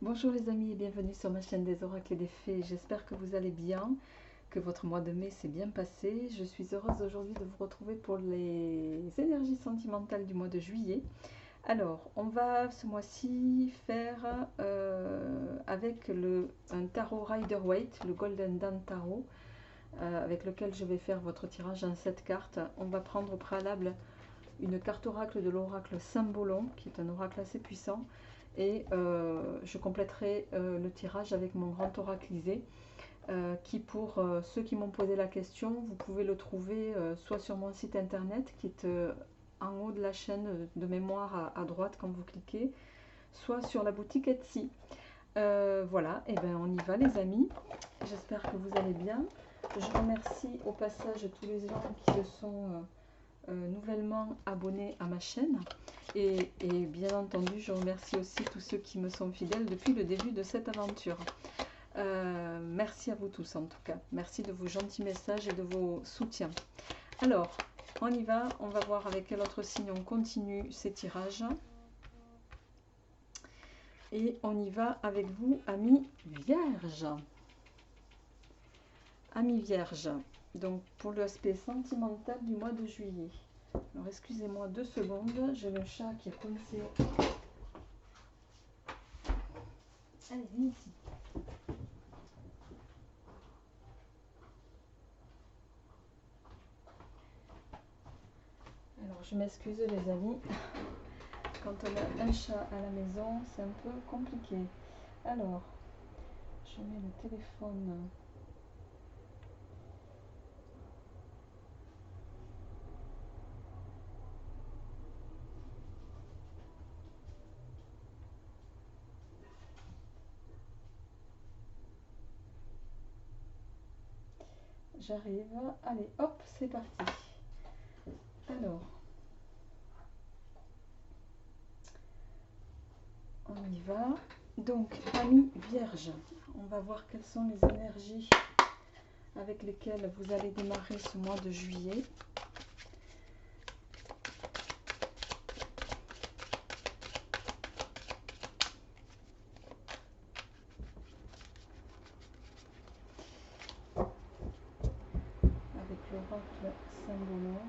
Bonjour les amis et bienvenue sur ma chaîne des oracles et des fées. J'espère que vous allez bien, que votre mois de mai s'est bien passé. Je suis heureuse aujourd'hui de vous retrouver pour les énergies sentimentales du mois de juillet. Alors, on va ce mois-ci faire avec un tarot Rider-Waite, le Golden Dawn Tarot, avec lequel je vais faire votre tirage en 7 cartes. On va prendre au préalable une carte oracle de l'oracle Symbolon, qui est un oracle assez puissant. Et je compléterai le tirage avec mon grand oraclisé, qui pour ceux qui m'ont posé la question, vous pouvez le trouver soit sur mon site internet, qui est en haut de la chaîne de mémoire à droite quand vous cliquez, soit sur la boutique Etsy. Voilà, et bien on y va les amis, j'espère que vous allez bien. Je remercie au passage tous les gens qui se sont nouvellement abonnés à ma chaîne. Et bien entendu, je remercie aussi tous ceux qui me sont fidèles depuis le début de cette aventure. Merci à vous tous en tout cas. Merci de vos gentils messages et de vos soutiens. Alors, on y va. On va voir avec quel autre signe on continue ces tirages. Et on y va avec vous, amis vierges. Amis vierges. Donc, pour l'aspect sentimental du mois de juillet. Alors, excusez-moi 2 secondes, j'ai le chat qui est coincé. Allez, viens ici. Alors, je m'excuse les amis. Quand on a un chat à la maison, c'est un peu compliqué. Alors, je mets le téléphone. J'arrive. Allez, hop, c'est parti. Alors, on y va. Donc, amis vierges, on va voir quelles sont les énergies avec lesquelles vous allez démarrer ce mois de juillet. Avec l'oracle Symbolon.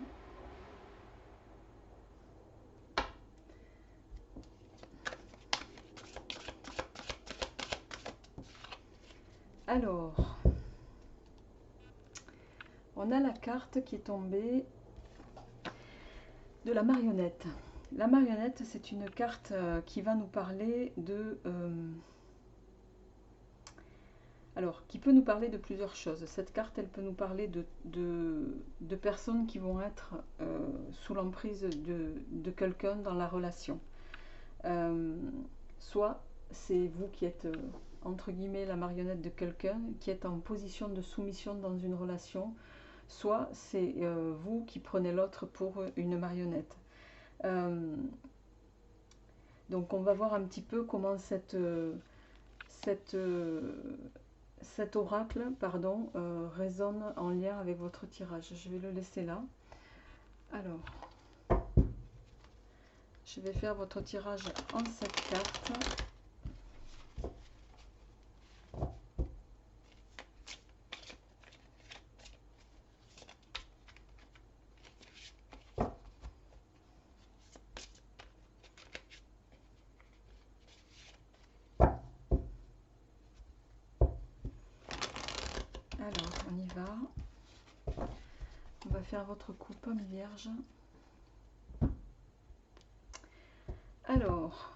Alors, on a la carte qui est tombée de la marionnette. La marionnette, c'est une carte qui va nous parler de... alors, qui peut nous parler de plusieurs choses. Cette carte, elle peut nous parler de personnes qui vont être sous l'emprise de quelqu'un dans la relation. Soit c'est vous qui êtes, entre guillemets, la marionnette de quelqu'un, qui est en position de soumission dans une relation, soit c'est vous qui prenez l'autre pour une marionnette. Donc on va voir un petit peu comment cet oracle résonne en lien avec votre tirage. Je vais le laisser là. Alors, je vais faire votre tirage en 7 cartes. Alors, on y va. On va faire votre coup pomme vierge. Alors,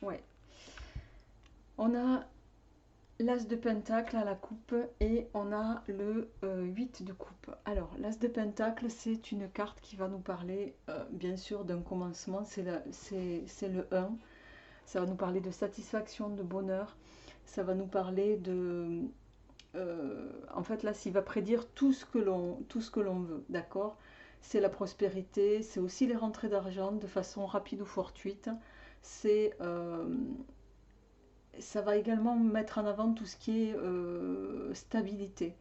ouais. On a l'as de pentacle à la coupe et on a le 8 de coupe. Alors, l'as de pentacle, c'est une carte qui va nous parler, bien sûr, d'un commencement. C'est le 1. Ça va nous parler de satisfaction, de bonheur. Ça va nous parler de... en fait, là, il va prédire tout ce que l'on veut, d'accord? C'est la prospérité, c'est aussi les rentrées d'argent de façon rapide ou fortuite. Ça va également mettre en avant tout ce qui est stabilité.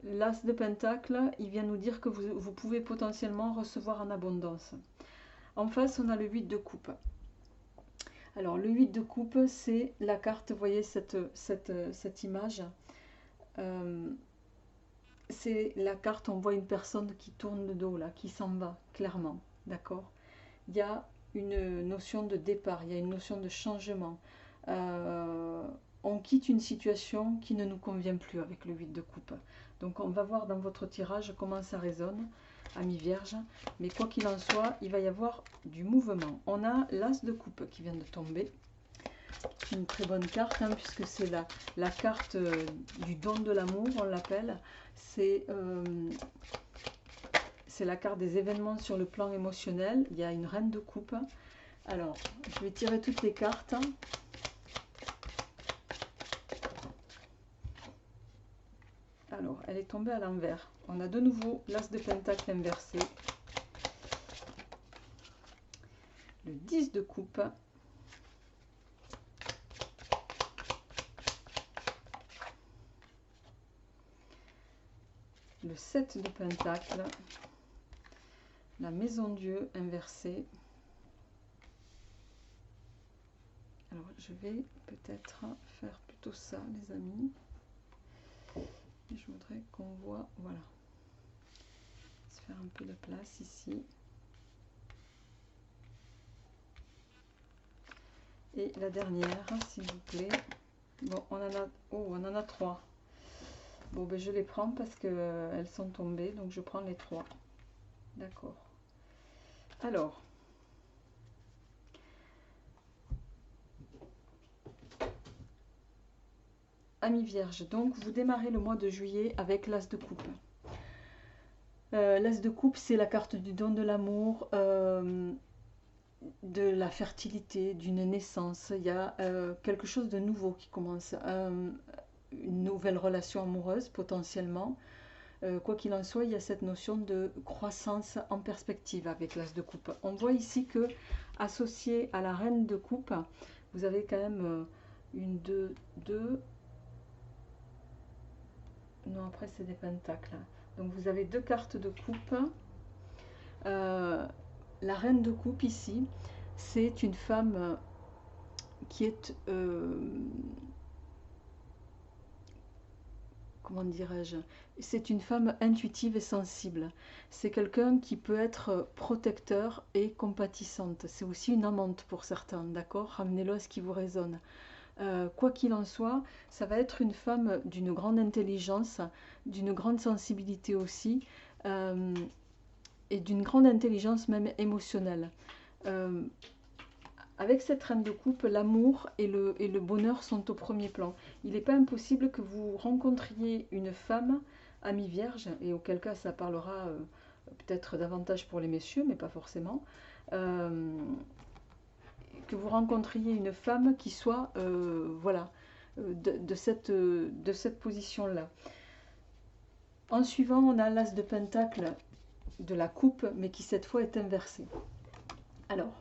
L'as de pentacle, il vient nous dire que vous pouvez potentiellement recevoir en abondance. En face, on a le 8 de coupe. Alors, le 8 de coupe, c'est la carte, vous voyez cette image. C'est la carte, on voit une personne qui tourne le dos, là, qui s'en va, clairement. D'accord? Il y a une notion de départ, il y a une notion de changement. On quitte une situation qui ne nous convient plus avec le 8 de coupe. Donc on va voir dans votre tirage comment ça résonne, amis vierges. Mais quoi qu'il en soit, il va y avoir du mouvement. On a l'as de coupe qui vient de tomber. Une très bonne carte, hein, puisque c'est la carte du don de l'amour, on l'appelle. C'est la carte des événements sur le plan émotionnel. Il y a une reine de coupe. Alors, je vais tirer toutes les cartes. Alors, elle est tombée à l'envers. On a de nouveau l'as de pentacle inversé. Le 10 de coupe. Le 7 de pentacle. La maison Dieu inversée. Alors, je vais peut-être faire plutôt ça, les amis. Et je voudrais qu'on voit, voilà, se faire un peu de place ici. Et la dernière, s'il vous plaît. Bon, on en a 3. Bon, ben je les prends parce que elles sont tombées, donc je prends les 3. D'accord. Alors, amis vierges, donc vous démarrez le mois de juillet avec l'as de coupe. L'as de coupe, c'est la carte du don de l'amour, de la fertilité, d'une naissance. Il y a quelque chose de nouveau qui commence, une nouvelle relation amoureuse potentiellement. Quoi qu'il en soit, il y a cette notion de croissance en perspective avec l'as de coupe. On voit ici que, associé à la reine de coupe, vous avez quand même une, deux. Non, après c'est des pentacles. Donc vous avez 2 cartes de coupe. La reine de coupe ici, c'est une femme qui est, comment dirais-je, c'est une femme intuitive et sensible. C'est quelqu'un qui peut être protecteur et compatissante. C'est aussi une amante pour certains, d'accord? Ramenez-le à ce qui vous résonne. Quoi qu'il en soit, ça va être une femme d'une grande intelligence, d'une grande sensibilité aussi, et d'une grande intelligence même émotionnelle. Avec cette reine de coupe, l'amour et le bonheur sont au premier plan. Il n'est pas impossible que vous rencontriez une femme, amie vierge, et auquel cas ça parlera peut-être davantage pour les messieurs, mais pas forcément, que vous rencontriez une femme qui soit voilà, de cette position-là. En suivant, on a l'as de pentacle de la coupe, mais qui cette fois est inversé. Alors,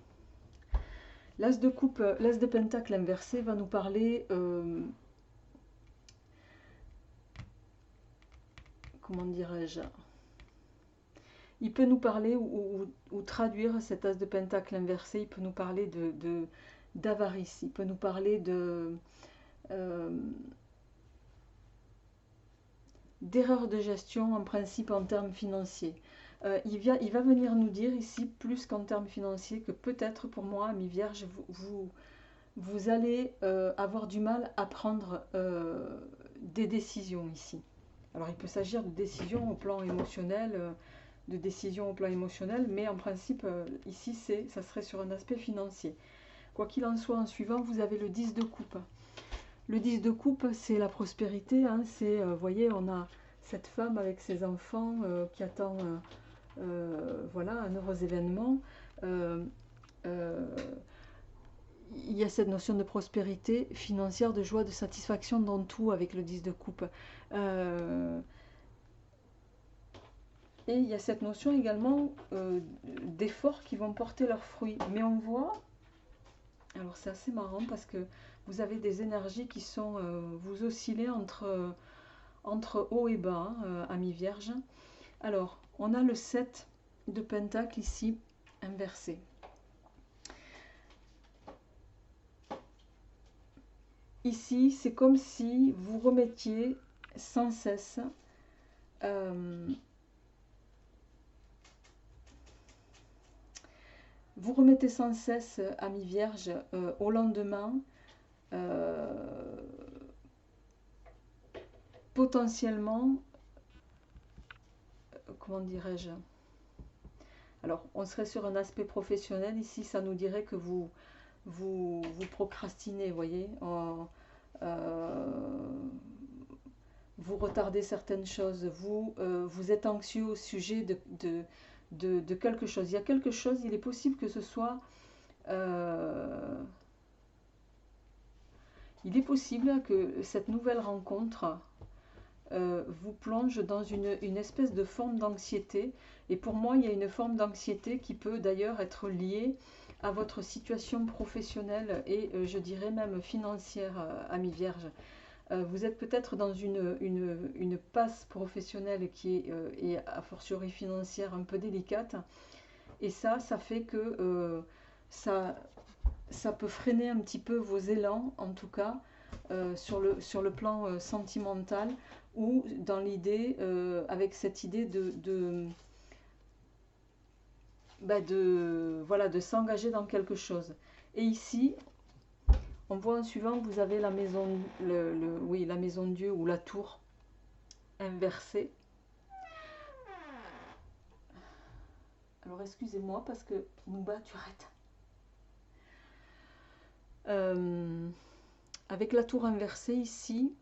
l'as de coupe, l'as de pentacle inversé va nous parler, comment dirais-je, il peut nous parler ou traduire cet as de pentacle inversé, il peut nous parler d'avarice, il peut nous parler d'erreur de gestion en principe en termes financiers. Il va venir nous dire ici, plus qu'en termes financiers, que peut-être pour moi, amis vierges, vous allez avoir du mal à prendre des décisions ici. Alors il peut s'agir de décisions au plan émotionnel, mais en principe, ici, ça serait sur un aspect financier. Quoi qu'il en soit, en suivant, vous avez le 10 de coupe. Le 10 de coupe, c'est la prospérité, hein, c'est, vous voyez, on a cette femme avec ses enfants qui attend voilà, un heureux événement. Il y a cette notion de prospérité financière, de joie, de satisfaction dans tout avec le 10 de coupe. Et il y a cette notion également d'efforts qui vont porter leurs fruits. Mais on voit, alors c'est assez marrant parce que vous avez des énergies qui sont, vous oscillez entre haut et bas, hein, amis vierges. Alors, on a le 7 de pentacle ici, inversé. ici, c'est comme si vous remettiez sans cesse vous remettez sans cesse, ami Vierge, au lendemain, potentiellement, comment dirais-je? Alors, on serait sur un aspect professionnel. Ici, ça nous dirait que vous procrastinez, voyez. Vous retardez certaines choses. Vous êtes anxieux au sujet de quelque chose. Il y a quelque chose, il est possible que ce soit... il est possible que cette nouvelle rencontre vous plonge dans une espèce de forme d'anxiété. Et pour moi, il y a une forme d'anxiété qui peut d'ailleurs être liée à votre situation professionnelle et je dirais même financière, ami Vierge. Vous êtes peut-être dans une passe professionnelle qui est, et a fortiori financière, un peu délicate. Et ça fait que ça peut freiner un petit peu vos élans, en tout cas, sur le plan sentimental, ou dans l'idée, avec cette idée voilà, de s'engager dans quelque chose. Et ici, on voit en suivant, vous avez la maison, oui, la maison de Dieu ou la tour inversée. Alors excusez-moi parce que Nouba, tu arrêtes. Avec la tour inversée ici,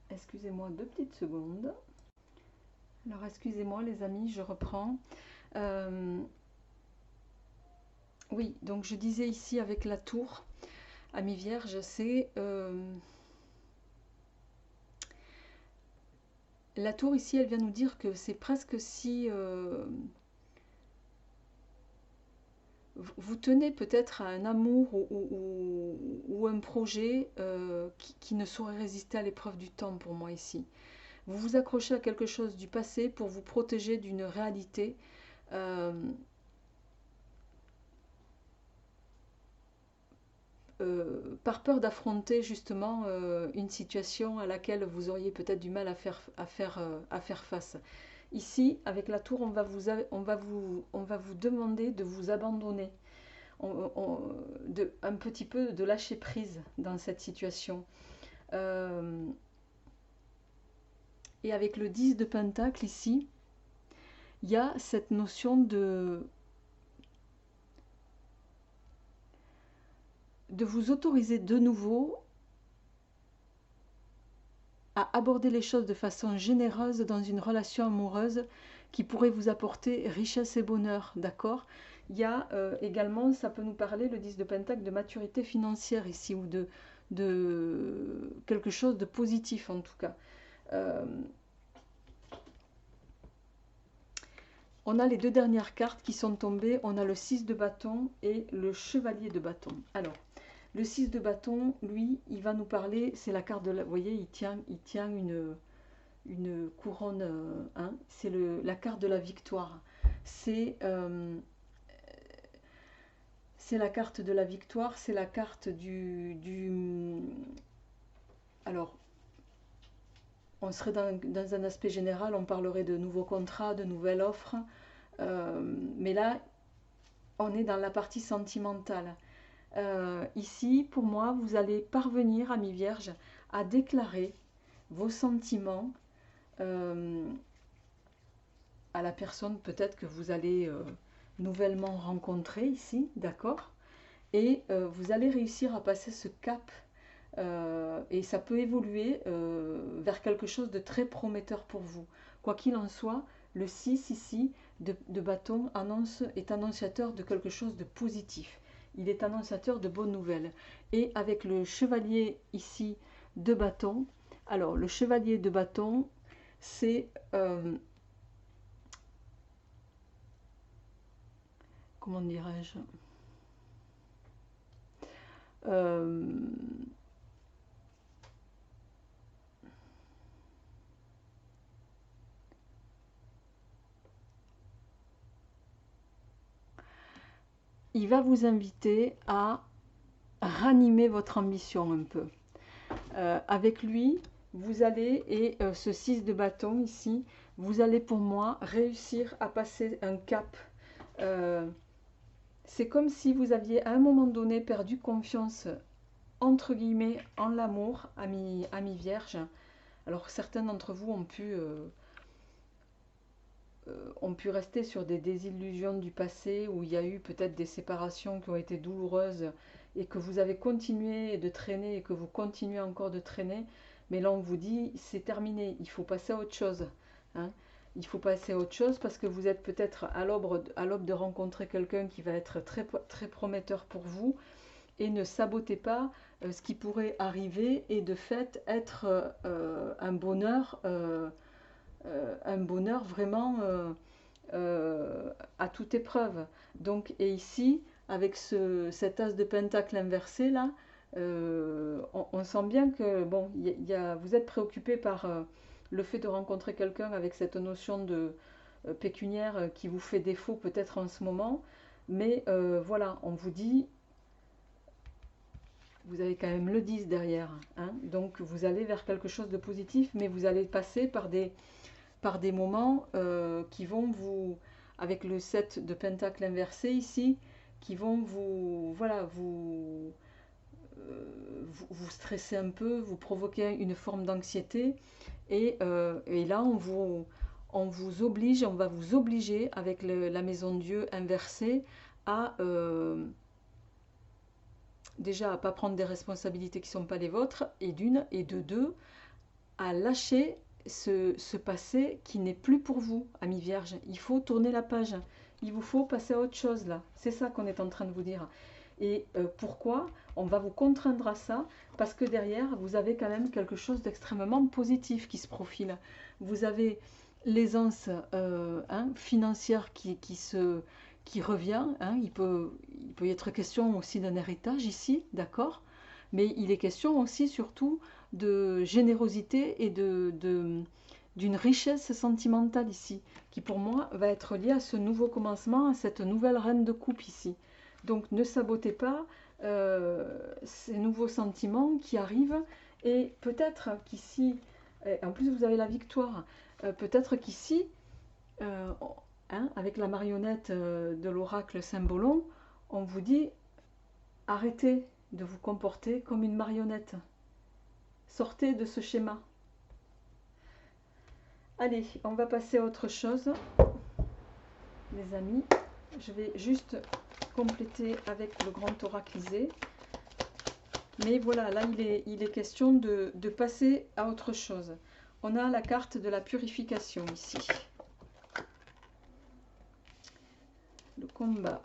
excusez-moi 2 petites secondes. Alors excusez-moi les amis, je reprends. Oui, donc je disais ici avec la tour, ami Vierge, c'est... la tour ici, elle vient nous dire que c'est presque si... vous tenez peut-être à un amour ou un projet qui ne saurait résister à l'épreuve du temps pour moi ici. Vous vous accrochez à quelque chose du passé pour vous protéger d'une réalité par peur d'affronter justement une situation à laquelle vous auriez peut-être du mal à faire face. Ici, avec la tour, on va vous demander de vous abandonner, un petit peu de lâcher prise dans cette situation. Et avec le 10 de Pentacle ici, il y a cette notion de vous autoriser de nouveau à aborder les choses de façon généreuse dans une relation amoureuse qui pourrait vous apporter richesse et bonheur, d'accord? Il y a également, ça peut nous parler, le 10 de Pentacle, de maturité financière ici, ou de quelque chose de positif en tout cas. On a les 2 dernières cartes qui sont tombées, on a le 6 de bâton et le chevalier de bâton. Alors, le 6 de bâton, lui, il va nous parler, c'est la carte de la... Vous voyez, il tient une couronne, hein, c'est la carte de la victoire. C'est la carte de la victoire, c'est la carte alors, on serait dans un aspect général, on parlerait de nouveaux contrats, de nouvelles offres, mais là, on est dans la partie sentimentale. Ici, pour moi, vous allez parvenir, ami Vierge, à déclarer vos sentiments à la personne peut-être que vous allez nouvellement rencontrer ici, d'accord? Et vous allez réussir à passer ce cap et ça peut évoluer vers quelque chose de très prometteur pour vous. Quoi qu'il en soit, le 6 ici de bâton est annonciateur de quelque chose de positif. Il est annonciateur de bonnes nouvelles. Et avec le chevalier ici de bâton, alors le chevalier de bâton, c'est... comment dirais-je, il va vous inviter à ranimer votre ambition un peu. Avec lui, vous allez, et ce 6 de bâton ici, vous allez pour moi réussir à passer un cap. C'est comme si vous aviez à un moment donné perdu confiance, entre guillemets, en l'amour, ami Vierge. Alors certains d'entre vous ont pu rester sur des désillusions du passé où il y a eu peut-être des séparations qui ont été douloureuses et que vous avez continué de traîner et que vous continuez encore de traîner. Mais là, on vous dit, c'est terminé, il faut passer à autre chose. Hein. Il faut passer à autre chose parce que vous êtes peut-être à l'aube de rencontrer quelqu'un qui va être très, très prometteur pour vous. Et ne sabotez pas ce qui pourrait arriver et de fait être un bonheur vraiment à toute épreuve. Donc, et ici, avec cet as de pentacle inversé là, on sent bien que bon, vous êtes préoccupé par le fait de rencontrer quelqu'un avec cette notion de pécuniaire qui vous fait défaut peut-être en ce moment, mais voilà, on vous dit, vous avez quand même le 10 derrière, hein, donc vous allez vers quelque chose de positif, mais vous allez passer par des moments qui vont vous, avec le 7 de pentacle inversé ici, qui vont vous, voilà, vous stresser un peu, vous provoquer une forme d'anxiété, et là on vous oblige, on va vous obliger avec la maison de Dieu inversée à déjà à ne pas prendre des responsabilités qui ne sont pas les vôtres, et d'une, et de deux, à lâcher ce passé qui n'est plus pour vous, amis vierges. Il faut tourner la page. Il vous faut passer à autre chose là. C'est ça qu'on est en train de vous dire. Et pourquoi on va vous contraindre à ça? Parce que derrière, vous avez quand même quelque chose d'extrêmement positif qui se profile. Vous avez l'aisance financière qui revient. Hein. Il peut y être question aussi d'un héritage ici, d'accord? Mais il est question aussi surtout de générosité et d'une richesse sentimentale ici, qui pour moi va être liée à ce nouveau commencement, à cette nouvelle reine de coupe ici. Donc ne sabotez pas ces nouveaux sentiments qui arrivent, et peut-être qu'ici, en plus vous avez la victoire, peut-être qu'ici, avec la marionnette de l'oracle Symbolon, on vous dit arrêtez de vous comporter comme une marionnette. Sortez de ce schéma. Allez, on va passer à autre chose, les amis. Je vais juste compléter avec le grand oraclisé. Mais voilà, là, il est question de passer à autre chose. On a la carte de la purification ici. Le combat.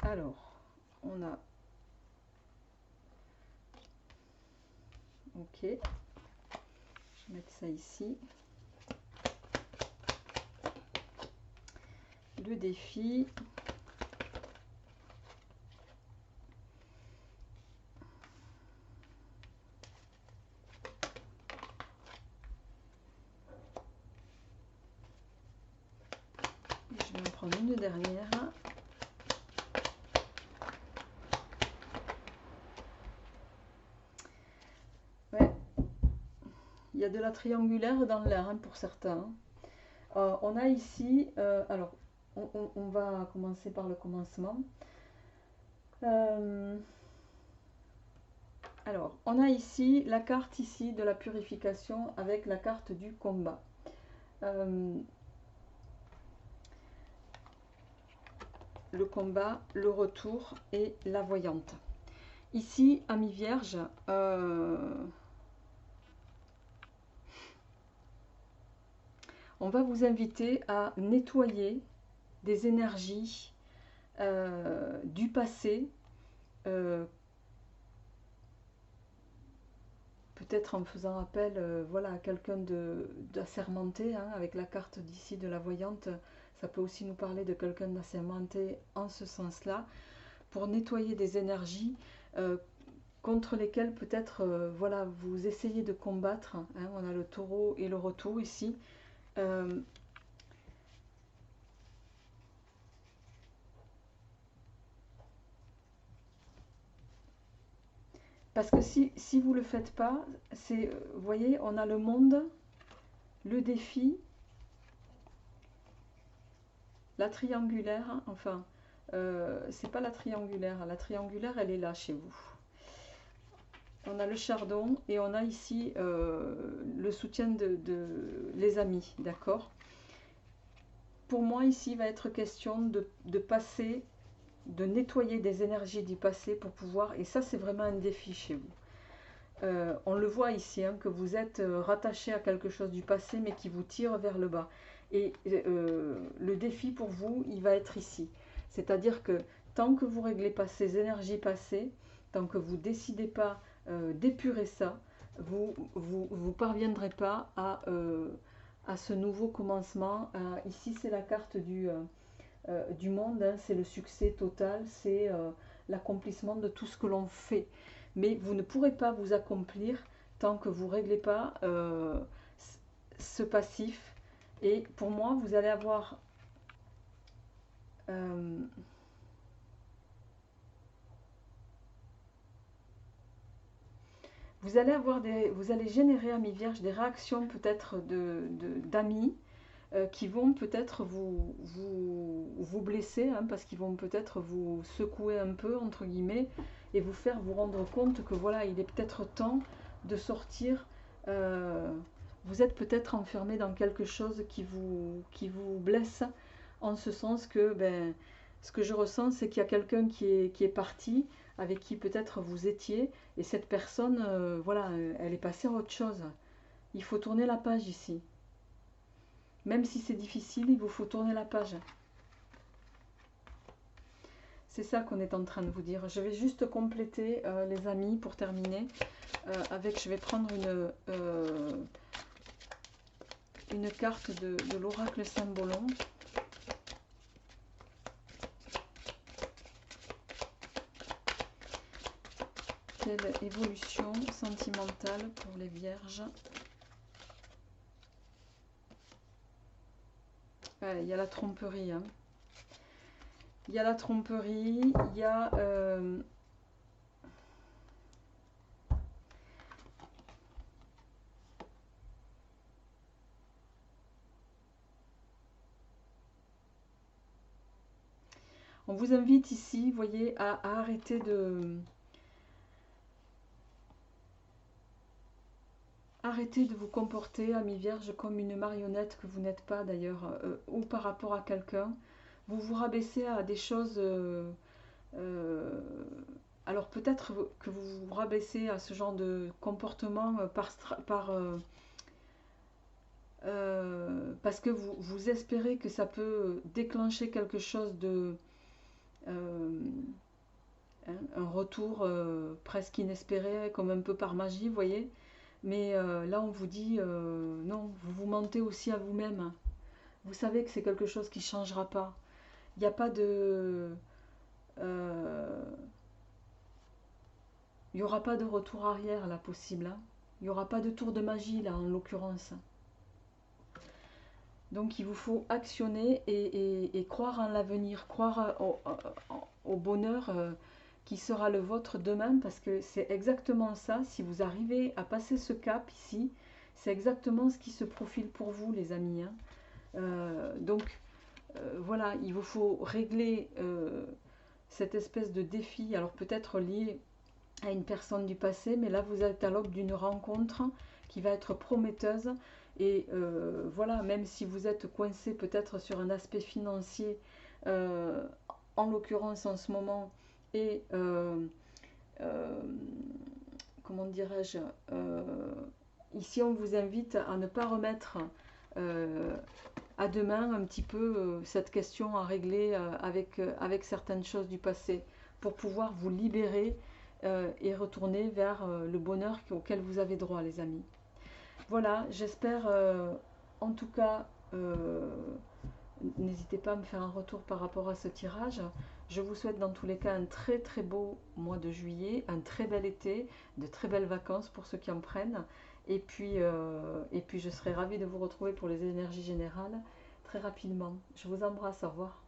Alors, on a... Ok. Je vais mettre ça ici. Le défi. Et je vais en prendre une dernière. Ouais. Il y a de la triangulaire dans l'air hein, pour certains. On a ici, alors on va commencer par le commencement. Alors, on a ici la carte ici de la purification avec la carte du combat. Le combat, le retour et la voyante. Ici, amis vierges, on va vous inviter à nettoyer des énergies du passé, peut-être en faisant appel voilà, à quelqu'un d'assermenté, hein, avec la carte d'ici de la voyante. Ça peut aussi nous parler de quelqu'un d'assermenté en ce sens-là, pour nettoyer des énergies contre lesquelles peut-être voilà, vous essayez de combattre. Hein, on a le taureau et le retour ici. Parce que si vous ne le faites pas, c'est, vous voyez, on a le monde, le défi, la triangulaire, enfin, c'est pas la triangulaire elle est là chez vous. On a le chardon et on a ici le soutien de les amis, d'accord? Pour moi, ici, il va être question de passer, de nettoyer des énergies du passé pour pouvoir, et ça c'est vraiment un défi chez vous. On le voit ici, hein, que vous êtes rattaché à quelque chose du passé, mais qui vous tire vers le bas. Et le défi pour vous, il va être ici. C'est-à-dire que tant que vous ne réglez pas ces énergies passées, tant que vous ne décidez pas d'épurer ça, vous parviendrez pas à ce nouveau commencement. Ici, c'est la carte du monde, hein, c'est le succès total, c'est l'accomplissement de tout ce que l'on fait. Mais vous ne pourrez pas vous accomplir tant que vous ne réglez pas ce passif. Et pour moi, vous allez avoir... vous allez générer, amis vierges, des réactions peut-être d'amis qui vont peut-être vous blesser, hein, parce qu'ils vont peut-être vous secouer un peu, entre guillemets, et vous faire vous rendre compte que voilà, il est peut-être temps de sortir. Vous êtes peut-être enfermé dans quelque chose qui vous blesse, en ce sens que, ben, ce que je ressens, c'est qu'il y a quelqu'un qui est parti, avec qui peut-être vous étiez, et cette personne, voilà, elle est passée à autre chose. Il faut tourner la page ici. Même si c'est difficile, il vous faut tourner la page. C'est ça qu'on est en train de vous dire. Je vais juste compléter, les amis, pour terminer. Je vais prendre une carte de l'oracle Symbolon. Quelle évolution sentimentale pour les vierges? Il y a la tromperie. Hein. Il y a la tromperie, il y a... on vous invite ici, vous voyez, à arrêter de... Arrêtez de vous comporter, amis vierges, comme une marionnette que vous n'êtes pas d'ailleurs, ou par rapport à quelqu'un. Vous vous rabaissez à des choses... alors peut-être que vous vous rabaissez à ce genre de comportement parce que vous espérez que ça peut déclencher quelque chose de... un retour presque inespéré, comme un peu par magie, vous voyez. Mais là, on vous dit, non, vous vous mentez aussi à vous-même. Vous savez que c'est quelque chose qui ne changera pas. Il n'y a pas de... il n'y aura pas de retour arrière, là, possible. Hein. Il n'y aura pas de tour de magie, là, en l'occurrence. Donc, il vous faut actionner et croire en l'avenir, croire au bonheur qui sera le vôtre demain, parce que c'est exactement ça. Si vous arrivez à passer ce cap ici, c'est exactement ce qui se profile pour vous, les amis. Hein. Donc, voilà, il vous faut régler cette espèce de défi, alors peut-être lié à une personne du passé, mais là, vous êtes à l'aube d'une rencontre qui va être prometteuse. Et voilà, même si vous êtes coincé peut-être sur un aspect financier, en l'occurrence en ce moment, et comment dirais-je, ici on vous invite à ne pas remettre à demain un petit peu cette question à régler avec certaines choses du passé, pour pouvoir vous libérer et retourner vers le bonheur auquel vous avez droit, les amis. Voilà, j'espère en tout cas, n'hésitez pas à me faire un retour par rapport à ce tirage. Je vous souhaite dans tous les cas un très très beau mois de juillet, un très bel été, de très belles vacances pour ceux qui en prennent. Et puis je serai ravie de vous retrouver pour les énergies générales très rapidement. Je vous embrasse, au revoir.